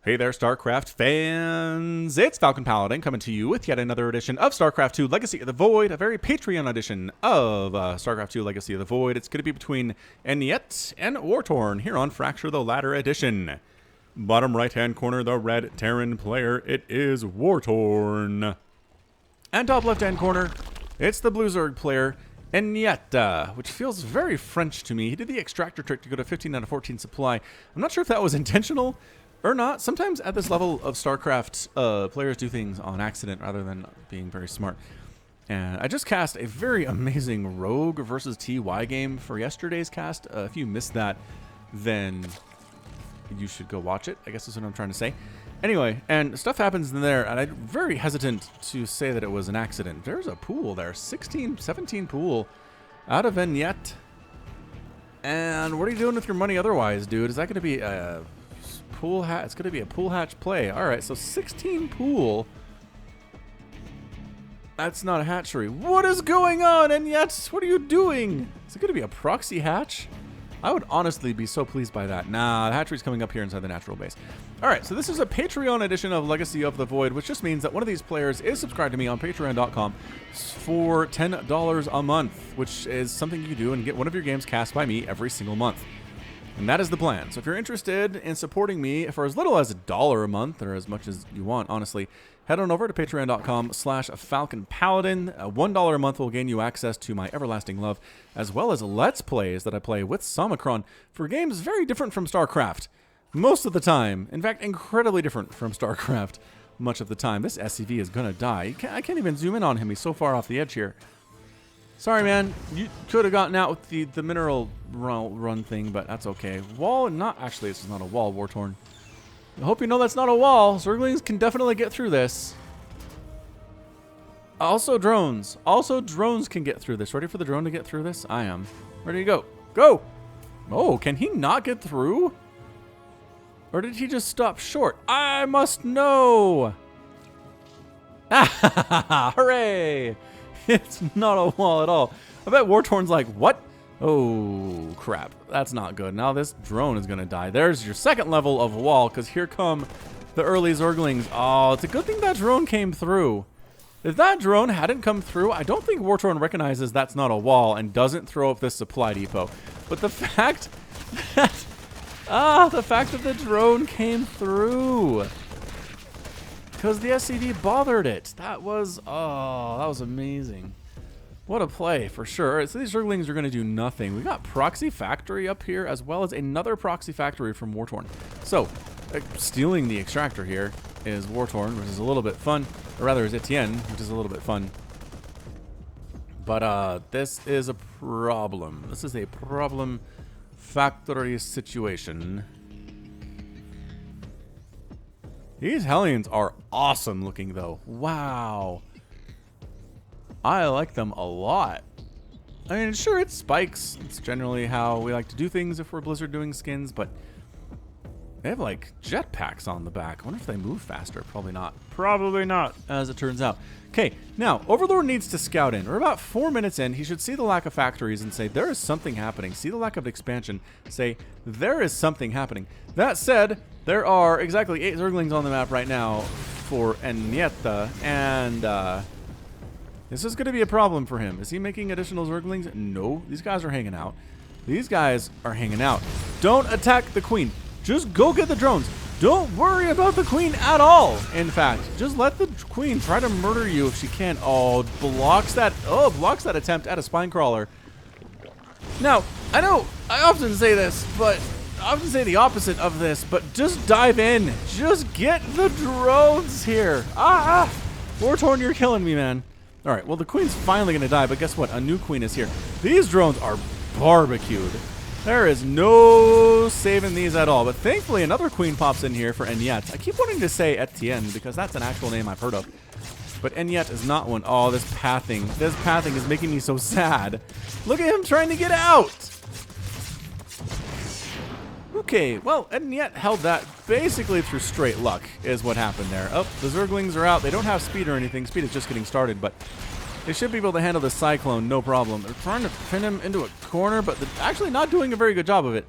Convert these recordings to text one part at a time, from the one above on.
Hey there, StarCraft fans! It's Falcon Paladin coming to you with yet another edition of StarCraft 2 Legacy of the Void, a very Patreon edition of StarCraft 2 Legacy of the Void. It's going to be between Enniete and Wartorn here on Fracture the Ladder edition. Bottom right-hand corner, the red Terran player, it is Wartorn. And top left-hand corner, it's the blue Zerg player, Enniete, which feels very French to me. He did the extractor trick to go to 15 out of 14 supply. I'm not sure if that was intentional or not. Sometimes at this level of StarCraft, players do things on accident rather than being very smart. And I just cast a very amazing Rogue versus TY game for yesterday's cast. If you missed that, then you should go watch it, I guess is what I'm trying to say. Anyway, and stuff happens in there, and I'm very hesitant to say that it was an accident. There's a pool there, 17 pool out of Enniete. And what are you doing with your money otherwise, dude? Is that going to be a pool hatch? It's going to be a pool hatch play. All right, so 16 pool. That's not a hatchery. What is going on, Enniete? What are you doing? Is it going to be a proxy hatch? I would honestly be so pleased by that. Nah, the hatchery's coming up here inside the natural base. All right, so this is a Patreon edition of Legacy of the Void, which just means that one of these players is subscribed to me on patreon.com for $10 a month, which is something you do and get one of your games cast by me every single month. And that is the plan. So if you're interested in supporting me for as little as $1 a month, or as much as you want, honestly, head on over to patreon.com/FalconPaladin. $1 a month will gain you access to my Everlasting Love, as well as Let's Plays that I play with Somicron for games very different from StarCraft. Most of the time. In fact, incredibly different from StarCraft much of the time. This SCV is going to die. I can't even zoom in on him. He's so far off the edge here. Sorry, man. You could have gotten out with the mineral run thing, but that's okay. Wall, not actually, this is not a wall, Wartorn. I hope you know that's not a wall. Zerglings can definitely get through this. Also drones. Also drones can get through this. Ready for the drone to get through this? I am. Ready to go. Go! Oh, can he not get through? Or did he just stop short? I must know! Ah, hooray! It's not a wall at all. I bet Wartorn's like, what? Oh, crap. That's not good. Now this drone is going to die. There's your second level of wall, because here come the early Zerglings. Oh, it's a good thing that drone came through. If that drone hadn't come through, I don't think Wartorn recognizes that's not a wall and doesn't throw up this supply depot. But the fact that... the fact that the drone came through. Because the SCV bothered it. That was amazing. What a play, for sure. So these Zerglings are going to do nothing. We got Proxy Factory up here, as well as another Proxy Factory from Wartorn. So, stealing the extractor here is Wartorn, which is a little bit fun. Or rather, is Etienne, which is a little bit fun. But this is a problem. This is a problem factory situation. These Hellions are awesome looking, though. Wow. I like them a lot. I mean, sure, it's spikes. It's generally how we like to do things if we're Blizzard doing skins, but they have, like, jetpacks on the back. I wonder if they move faster. Probably not. Probably not, as it turns out. Okay, now, Overlord needs to scout in. We're about 4 minutes in. He should see the lack of factories and say, there is something happening. See the lack of expansion. Say, there is something happening. That said, there are exactly 8 Zerglings on the map right now for Enniete, and this is going to be a problem for him. Is he making additional Zerglings? No, these guys are hanging out. These guys are hanging out. Don't attack the queen. Just go get the drones. Don't worry about the queen at all. In fact, just let the queen try to murder you if she can. Oh, blocks that attempt at a spine crawler. Now, I know I often say this, but I often say the opposite of this, but just dive in. Just get the drones here. Wartorn, you're killing me, man. All right, well, the queen's finally going to die, but guess what? A new queen is here. These drones are barbecued. There is no saving these at all. But thankfully, another queen pops in here for Enniete. I keep wanting to say Etienne because that's an actual name I've heard of. But Enniete is not one. Oh, this pathing. This pathing is making me so sad. Look at him trying to get out. Okay, well, Enniete held that basically through straight luck is what happened there. Oh, the Zerglings are out. They don't have speed or anything. Speed is just getting started, but they should be able to handle the Cyclone, no problem. They're trying to pin him into a corner, but they're actually not doing a very good job of it.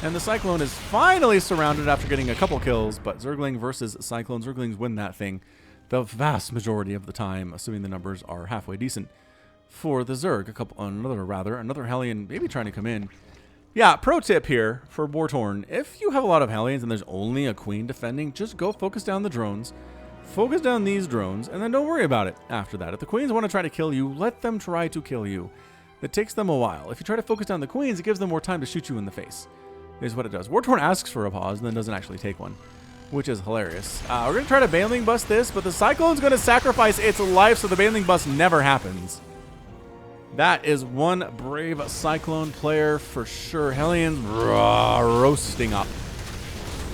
And the Cyclone is finally surrounded after getting a couple kills, but Zergling versus Cyclone. Zerglings win that thing the vast majority of the time, assuming the numbers are halfway decent for the Zerg. Another Hellion maybe trying to come in. Yeah, pro tip here for Wartorn. If you have a lot of Hellions and there's only a Queen defending, just go focus down the drones. Focus down these drones, and then don't worry about it after that. If the Queens want to try to kill you, let them try to kill you. It takes them a while. If you try to focus down the Queens, it gives them more time to shoot you in the face. Is what it does. Wartorn asks for a pause and then doesn't actually take one, which is hilarious. We're going to try to Baneling bust this, but the Cyclone's going to sacrifice its life so the Baneling bust never happens. That is one brave Cyclone player for sure. Hellions roasting up.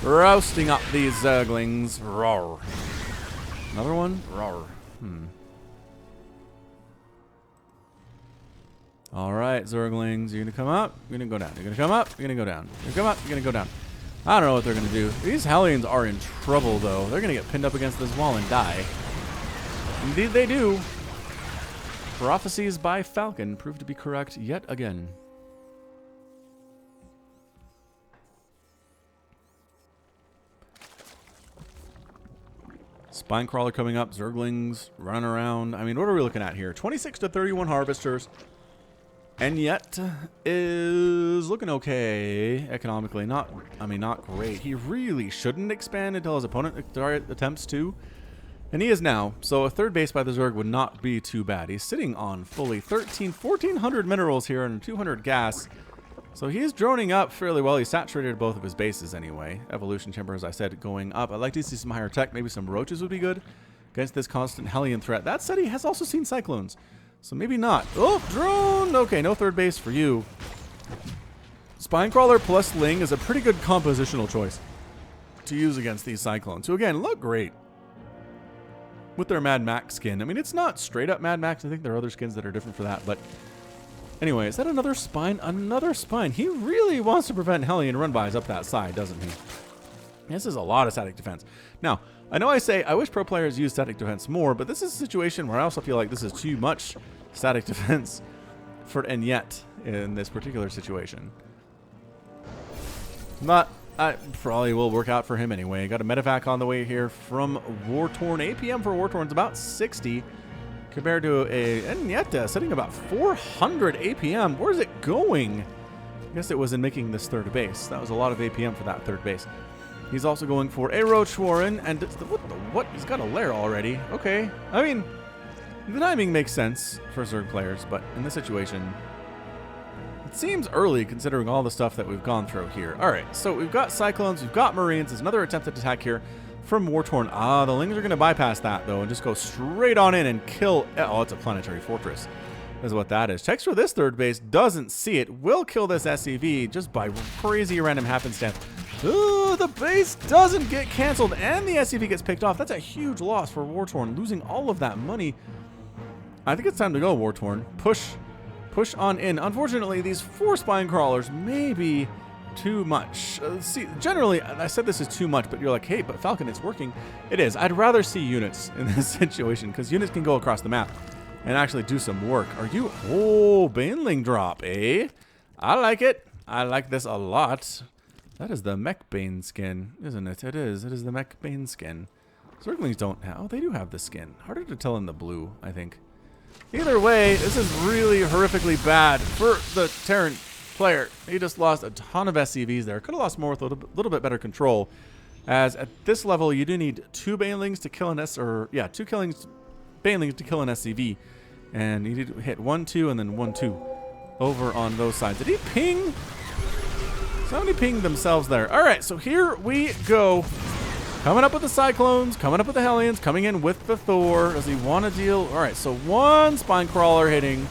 Roasting up these Zerglings. Roar. Another one? Roar. All right, Zerglings, you're going to come up, you're going to go down. You're going to come up, you're going to go down. You're going to come up, you're going to go down. I don't know what they're going to do. These Hellions are in trouble, though. They're going to get pinned up against this wall and die. Indeed they do. Prophecies by Falcon proved to be correct yet again. Spinecrawler coming up, Zerglings running around. I mean, what are we looking at here? 26 to 31 Harvesters. Enniete is looking okay economically. Not great. He really shouldn't expand until his opponent attempts to. And he is now. So a third base by the Zerg would not be too bad. He's sitting on fully 1,400 minerals here and 200 gas. So he is droning up fairly well. He saturated both of his bases anyway. Evolution Chamber, as I said, going up. I'd like to see some higher tech. Maybe some roaches would be good against this constant Hellion threat. That said, he has also seen Cyclones. So maybe not. Oh, drone! Okay, no third base for you. Spinecrawler plus Ling is a pretty good compositional choice to use against these Cyclones, who again look great with their Mad Max skin. I mean, it's not straight up Mad Max. I think there are other skins that are different for that. But anyway, is that another spine? Another spine. He really wants to prevent Hellion run-bys up that side, doesn't he? This is a lot of static defense. Now, I know I say I wish pro players use static defense more, but this is a situation where I also feel like this is too much static defense for Enniete in this particular situation. But I probably will work out for him anyway. Got a medevac on the way here from Wartorn. APM for Wartorn's about 60 compared to a Enniete sitting about 400 APM. Where's it going? I guess it was in making this third base. That was a lot of APM for that third base. He's also going for a Roach Warren, and what? He's got a lair already. Okay. I mean, the timing makes sense for Zerg players, but in this situation, it seems early considering all the stuff that we've gone through here. All right, so we've got Cyclones, we've got Marines. There's another attempted attack here from Wartorn. The Lings are going to bypass that, though, and just go straight on in and kill. Oh, it's a planetary fortress. Is what that is. Checks for this third base, doesn't see it, will kill this SCV just by crazy random happenstance. Ooh, the base doesn't get canceled and the SCV gets picked off. That's a huge loss for Wartorn, losing all of that money. I think it's time to go, Wartorn. Push on in. Unfortunately, these 4 spine crawlers may be too much. See, generally, I said this is too much, but you're like, hey, but Falcon, it's working. It is. I'd rather see units in this situation because units can go across the map and actually do some work. Are you? Oh, Baneling drop, eh? I like it. I like this a lot. That is the Mech Bane skin, isn't it? It is. It is the Mech Bane skin. Zerglings don't have. Oh, they do have the skin. Harder to tell in the blue, I think. Either way, this is really horrifically bad for the Terran player. He just lost a ton of SCVs there. Could have lost more with a little bit better control. As at this level, you do need 2 Banelings to kill an 2 Banelings to kill an SCV. And you need to hit 1-2 and then 1-2 over on those sides. Did he ping? Somebody pinged themselves there. All right, so here we go. Coming up with the Cyclones, coming up with the Hellions, coming in with the Thor. Does he want to deal? All right, so 1 spine crawler hitting.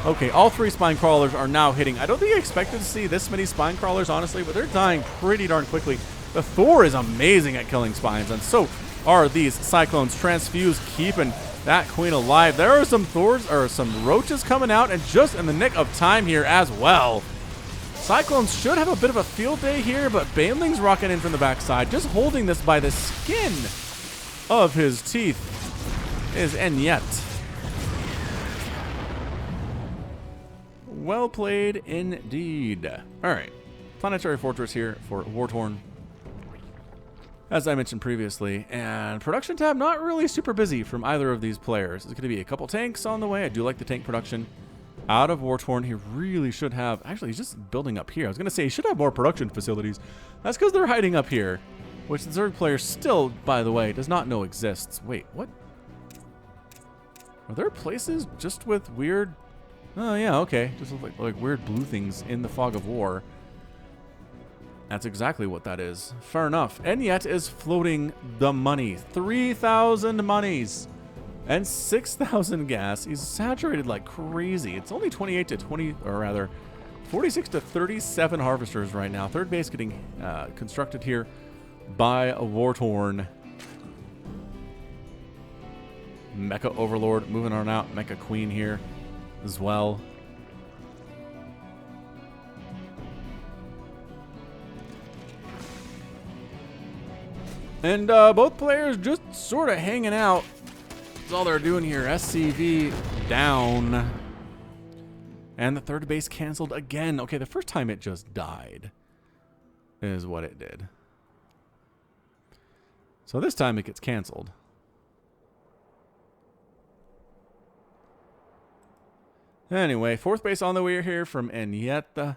Okay, all 3 spine crawlers are now hitting. I don't think I expected to see this many spine crawlers, honestly, but they're dying pretty darn quickly. The Thor is amazing at killing spines, and so are these Cyclones. Transfuse keeping that queen alive. There are some Thors, or some roaches coming out, and just in the nick of time here as well. Cyclones should have a bit of a field day here, but Baneling's rocking in from the backside, just holding this by the skin of his teeth is Enniete. Well played indeed. All right. planetary fortress here for Wartorn, as I mentioned previously. And production tab not really super busy from either of these players. There's going to be a couple tanks on the way. I do like the tank production out of Wartorn. He really should have, actually he's just building up here. I was going to say he should have more production facilities. That's because they're hiding up here, which the Zerg player still, by the way, does not know exists. Wait, what? Are there places just with weird... Oh, yeah, okay. Just like weird blue things in the fog of war. That's exactly what that is. Fair enough. Enniete is floating the money. 3,000 monies and 6,000 gas. He's saturated like crazy. It's only 28 to 20, or rather 46 to 37 harvesters right now. Third base getting constructed here by a Wartorn. Mecha Overlord moving on out. Mecha Queen here as well. And both players just sort of hanging out. That's all they're doing here. SCV down. And the third base canceled again. Okay, the first time it just died is what it did. So this time it gets canceled. Anyway, fourth base on the way here from Enniete.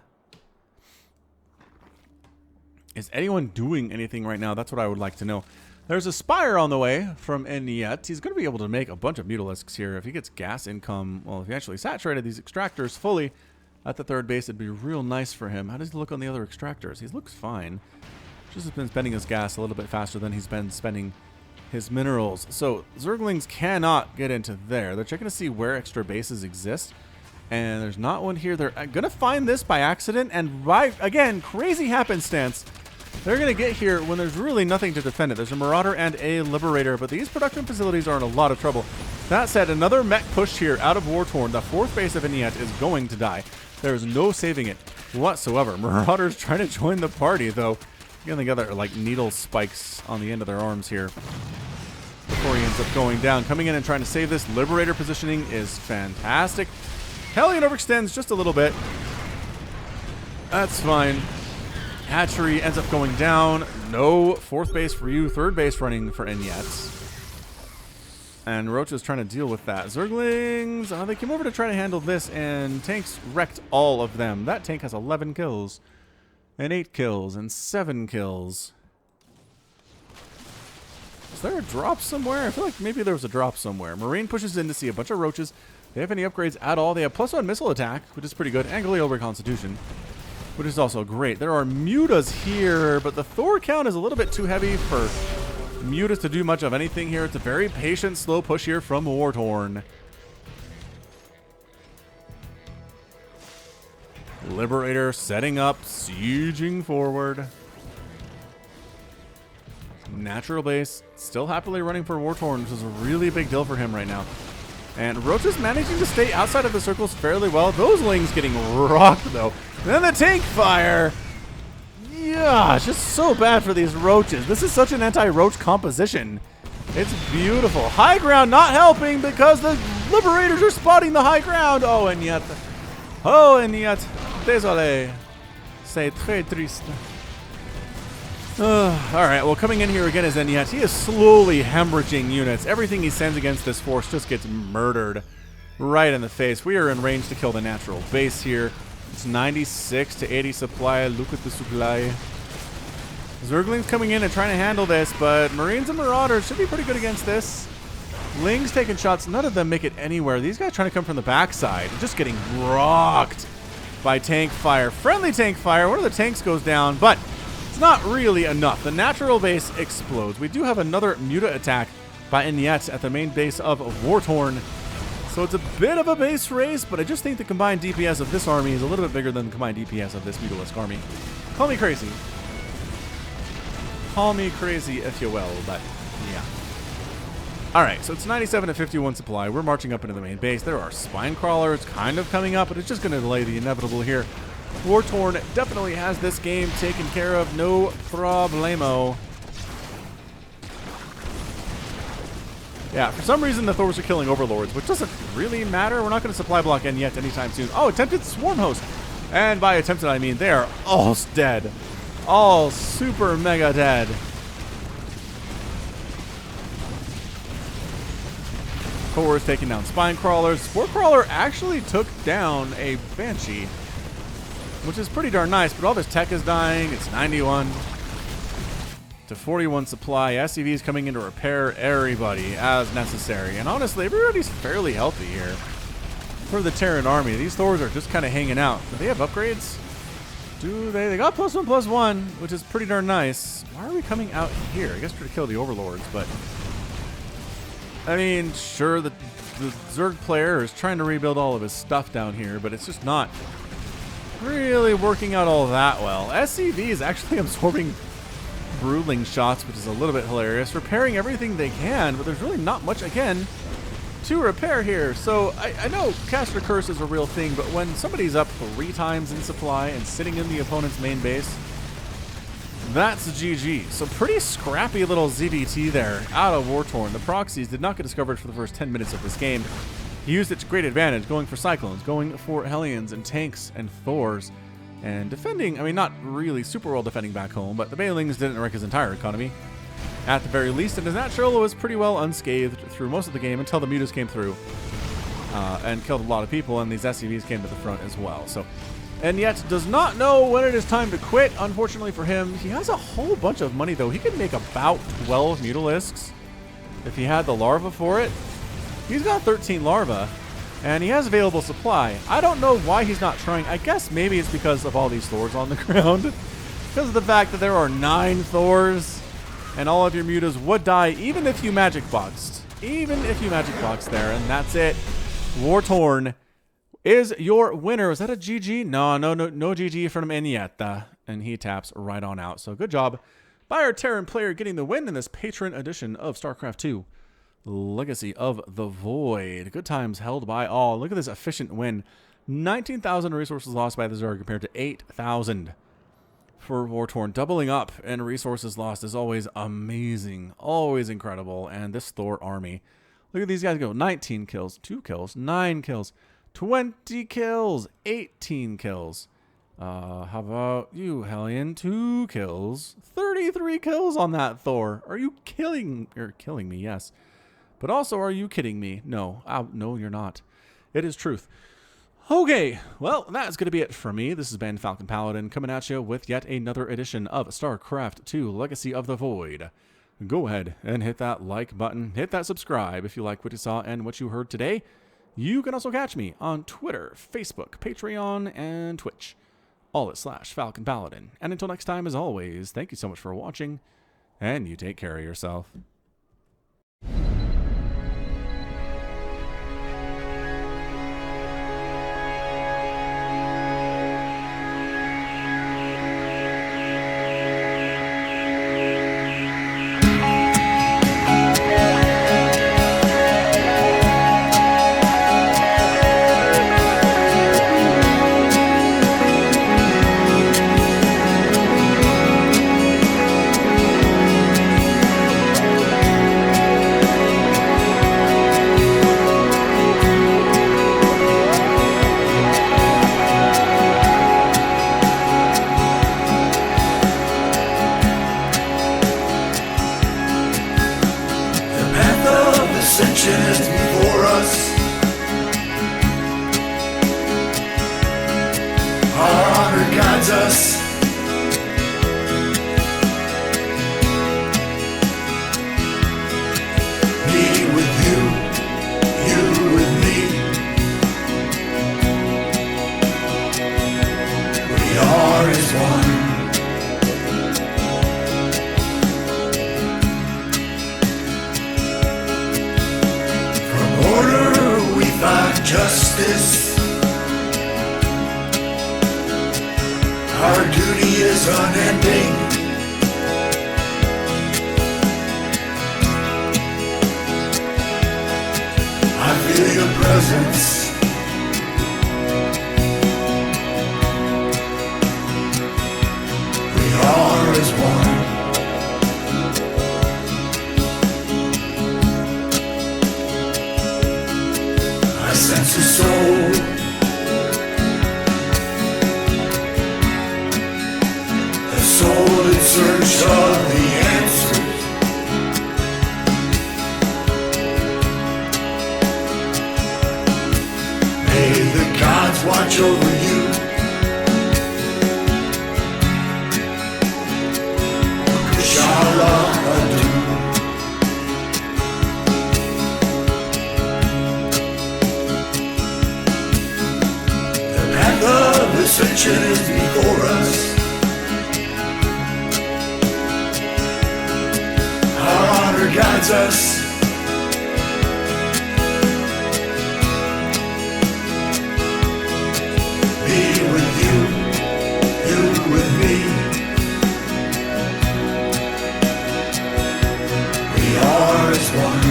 Is anyone doing anything right now? That's what I would like to know. There's a Spire on the way from Enniete. He's going to be able to make a bunch of Mutalisks here. If he gets gas income, well, if he actually saturated these extractors fully at the third base, it'd be real nice for him. How does he look on the other extractors? He looks fine. Just has been spending his gas a little bit faster than he's been spending his minerals. So Zerglings cannot get into there. They're checking to see where extra bases exist. And there's not one here. They're going to find this by accident. And right, again, crazy happenstance. They're going to get here when there's really nothing to defend it. There's a Marauder and a Liberator, but these production facilities are in a lot of trouble. That said, another mech push here out of Wartorn. The fourth base of Enniete is going to die. There is no saving it whatsoever. Marauders trying to join the party, though. Again, they got their like needle spikes on the end of their arms here before he ends up going down. Coming in and trying to save this. Liberator positioning is fantastic. Hellion overextends just a little bit. That's fine. Hatchery ends up going down. No fourth base for you. Third base running for Enniete. And Roach is trying to deal with that. Zerglings, they came over to try to handle this, and tanks wrecked all of them. That tank has 11 kills, and 8 kills, and 7 kills. Is there a drop somewhere? I feel like maybe there was a drop somewhere. Marine pushes in to see a bunch of Roaches. They have any upgrades at all. They have +1 missile attack, which is pretty good, and Galil Reconstitution, which is also great. There are Mutas here, but the Thor count is a little bit too heavy for Mutas to do much of anything here. It's a very patient, slow push here from Wartorn. Liberator setting up, sieging forward. Natural base, still happily running for Wartorn, which is a really big deal for him right now. And Roach is managing to stay outside of the circles fairly well. Those Lings getting rocked, though. And then the tank fire. Yeah, it's just so bad for these Roaches. This is such an anti-Roach composition. It's beautiful. High ground not helping because the Liberators are spotting the high ground. Oh, Enniete. Oh, Enniete. Désolé. C'est très triste. Alright, well, coming in here again is Enniete. He is slowly hemorrhaging units. Everything he sends against this force just gets murdered right in the face. We are in range to kill the natural base here. It's 96 to 80 supply. Look at the supply. Zerglings coming in and trying to handle this, but Marines and Marauders should be pretty good against this. Lings taking shots. None of them make it anywhere. These guys trying to come from the backside. Just getting rocked by tank fire. Friendly tank fire. One of the tanks goes down, but it's not really enough. The natural base explodes. We do have another Muta attack by Enniete at the main base of Wartorn. So it's a bit of a base race, but I just think the combined DPS of this army is a little bit bigger than the combined DPS of this Mutalisk army. Call me crazy. Call me crazy if you will, but yeah. Alright, so it's 97 to 51 supply. We're marching up into the main base. There are spine crawlers kind of coming up, but it's just going to delay the inevitable here. Wartorn definitely has this game taken care of. No problemo. Yeah, for some reason the Thors are killing Overlords, which doesn't really matter. We're not going to supply block Enniete anytime soon. Oh, attempted Swarm Host. And by attempted, I mean they are all dead. All super mega dead. Thor's taking down spine crawlers. Spore crawler actually took down a banshee, which is pretty darn nice, but all this tech is dying. It's 91 to 41 supply. SCV is coming in to repair everybody as necessary. And honestly, everybody's fairly healthy here for the Terran army. These Thors are just kind of hanging out. Do they have upgrades? Do they? They got +1/+1, which is pretty darn nice. Why are we coming out here? I guess to kill the overlords, but I mean, sure, the Zerg player is trying to rebuild all of his stuff down here, but it's just not really working out all that well. SCV is actually absorbing Broodling shots, which is a little bit hilarious. Repairing everything they can, but there's really not much, again, to repair here. So I know Caster Curse is a real thing, but when somebody's up 3 times in supply and sitting in the opponent's main base, that's GG. So pretty scrappy little ZVT there out of Wartorn. The proxies did not get discovered for the first 10 minutes of this game. He used it to great advantage, going for Cyclones, going for Hellions and tanks and Thors, and defending, I mean, not really super well defending back home, but the Banelings didn't wreck his entire economy, at the very least, and his Natural was pretty well unscathed through most of the game until the Mutas came through and killed a lot of people, and these SCVs came to the front as well. So Enniete does not know when it is time to quit, unfortunately for him. He has a whole bunch of money, though. He could make about 12 Mutalisks if he had the larva for it. He's got 13 larvae, and he has available supply. I don't know why he's not trying. I guess maybe it's because of all these Thors on the ground. Because of the fact that there are 9 Thors, and all of your Mutas would die even if you magic boxed. Even if you magic boxed there, and that's it. Wartorn is your winner. Was that a GG? No GG from Enniete. And he taps right on out. So good job by our Terran player getting the win in this Patron edition of StarCraft 2. Legacy of the Void. Good times held by all. Look at this efficient win. 19,000 resources lost by the Zerg compared to 8,000 for Wartorn. Doubling up and resources lost is always amazing. Always incredible. And this Thor army. Look at these guys go. 19 kills, 2 kills, 9 kills, 20 kills, 18 kills. How about you, Hellion? 2 kills, 33 kills on that Thor. Are you killing me? Yes. But also, are you kidding me? No. No, you're not. It is truth. Okay, well, that's going to be it for me. This has been Falcon Paladin coming at you with yet another edition of StarCraft 2 Legacy of the Void. Go ahead and hit that like button. Hit that subscribe if you like what you saw and what you heard today. You can also catch me on Twitter, Facebook, Patreon, and Twitch. All at /Falcon Paladin. And until next time, as always, thank you so much for watching, and you take care of yourself. Before us, our honor guides us. Me with you, you with me. We are as one. Justice, our duty is unending. I feel your presence. We are as one. Sense of soul, search of the answers. May the gods watch over you. Kushala adu. The path of ascension is before us. Our honor guides us. Me with you, you with me. We are as one.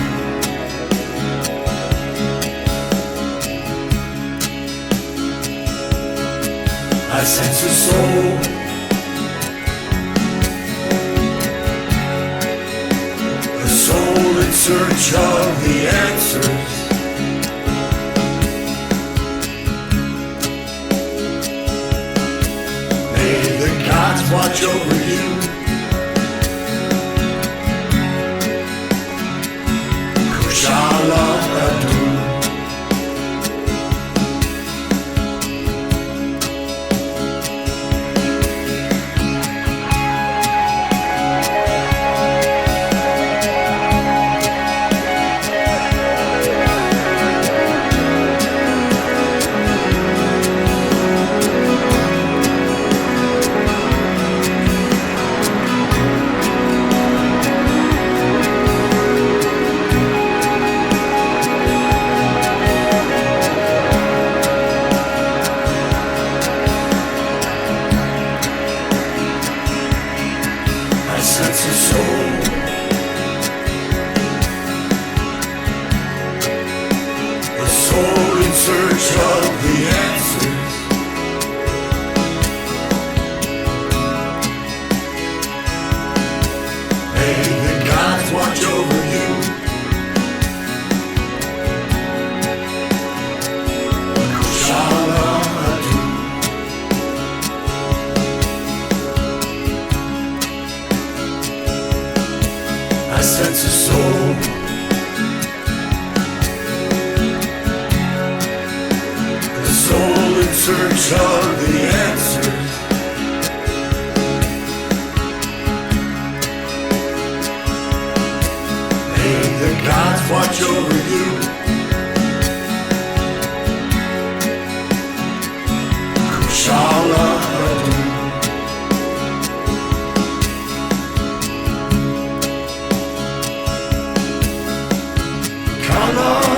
I sense a soul. A soul in search of the answers. May the gods watch over you. Kushala adu. I sense a soul. A soul in search of the answers. May the gods watch over you. Kushala adu. I sense a soul. A soul in search of the answers. May the gods watch over you. Kushala adu.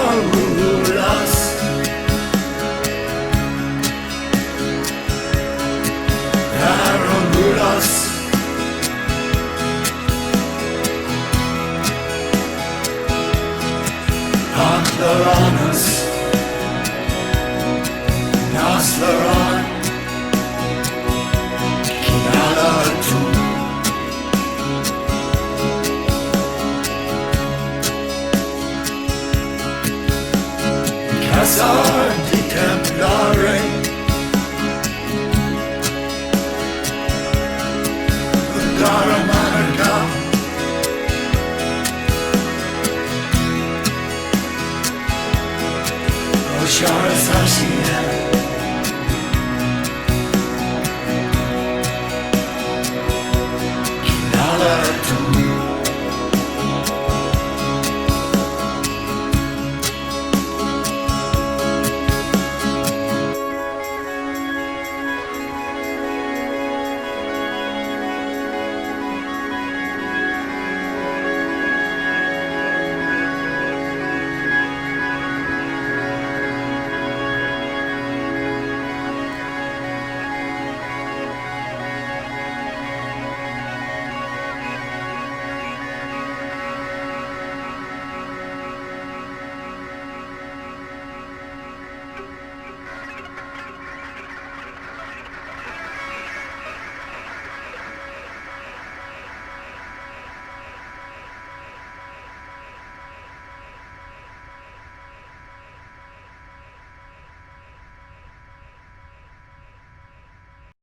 Kalarulas. Paramulas. Aklaranas. Naslaranas.